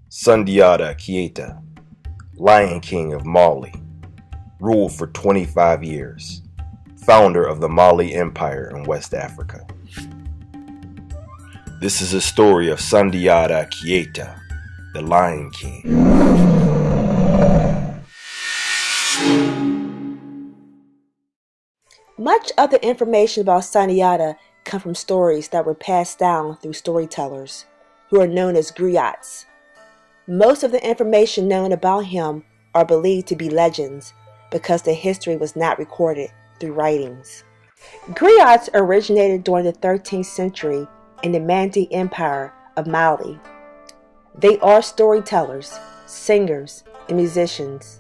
Sundiata Keita, Lion King of Mali, ruled for 25 years, founder of the Mali Empire in West Africa. This is a story of Sundiata Keita, the Lion King. Much of the information about Sundiata come from stories that were passed down through storytellers, who are known as griots. Most of the information known about him are believed to be legends because the history was not recorded through writings. Griots originated during the 13th century in the Mandi Empire of Mali. They are storytellers, singers, and musicians.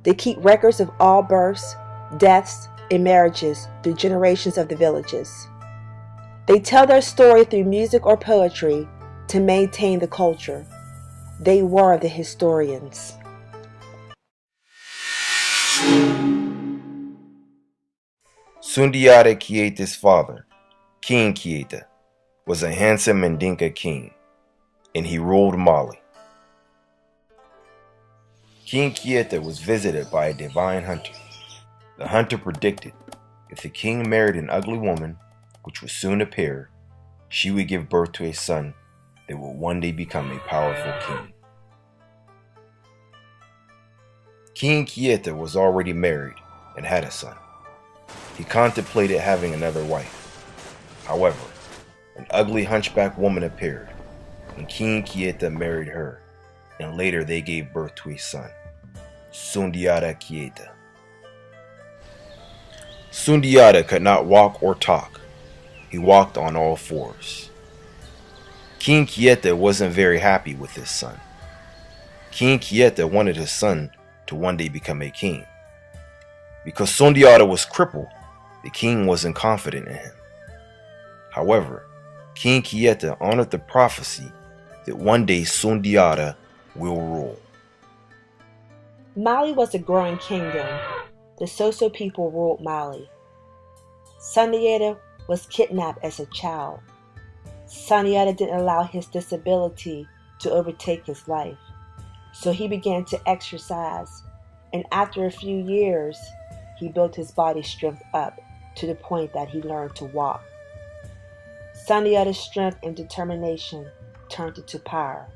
They keep records of all births, deaths, and marriages through generations of the villages. They tell their story through music or poetry to maintain the culture. They were the historians. Sundiata Keita's father, King Keita, was a handsome Mandinka king, and he ruled Mali. King Keita was visited by a divine hunter. The hunter predicted if the king married an ugly woman, which would soon appear, she would give birth to a son that would one day become a powerful king. King Keita was already married and had a son. He contemplated having another wife. However, an ugly hunchback woman appeared, and King Keita married her, and later they gave birth to a son, Sundiata Keita. Sundiata could not walk or talk. He walked on all fours. King Keita wasn't very happy with his son. King Keita wanted his son to one day become a king. Because Sundiata was crippled, the king wasn't confident in him. However, King Keita honored the prophecy that one day Sundiata will rule. Mali was a growing kingdom. The Soso people ruled Mali. Sundiata was kidnapped as a child. Sundiata didn't allow his disability to overtake his life, so he began to exercise, and after a few years, he built his body's strength up to the point that he learned to walk. Sundiata's strength and determination turned into power.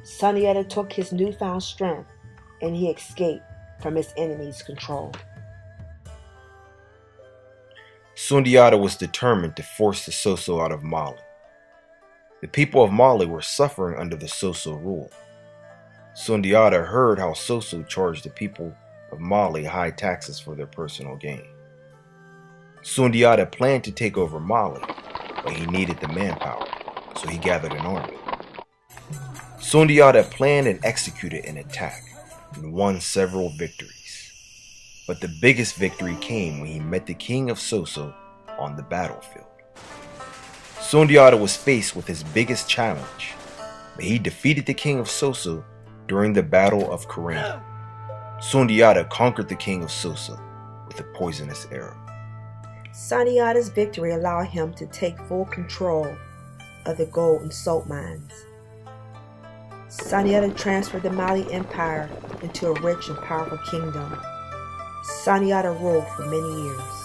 Sundiata took his newfound strength and he escaped from his enemy's control. Sundiata was determined to force the Soso out of Mali. The people of Mali were suffering under the Soso rule. Sundiata heard how Soso charged the people of Mali high taxes for their personal gain. Sundiata planned to take over Mali, but he needed the manpower, so he gathered an army. Sundiata planned and executed an attack and won several victories. But the biggest victory came when he met the king of Soso on the battlefield. Sundiata was faced with his biggest challenge, but he defeated the king of Soso during the Battle of Karanga. Sundiata conquered the king of Soso with a poisonous arrow. Sundiata's victory allowed him to take full control of the gold and salt mines. Sundiata transferred the Mali Empire into a rich and powerful kingdom. Sundiata ruled for many years.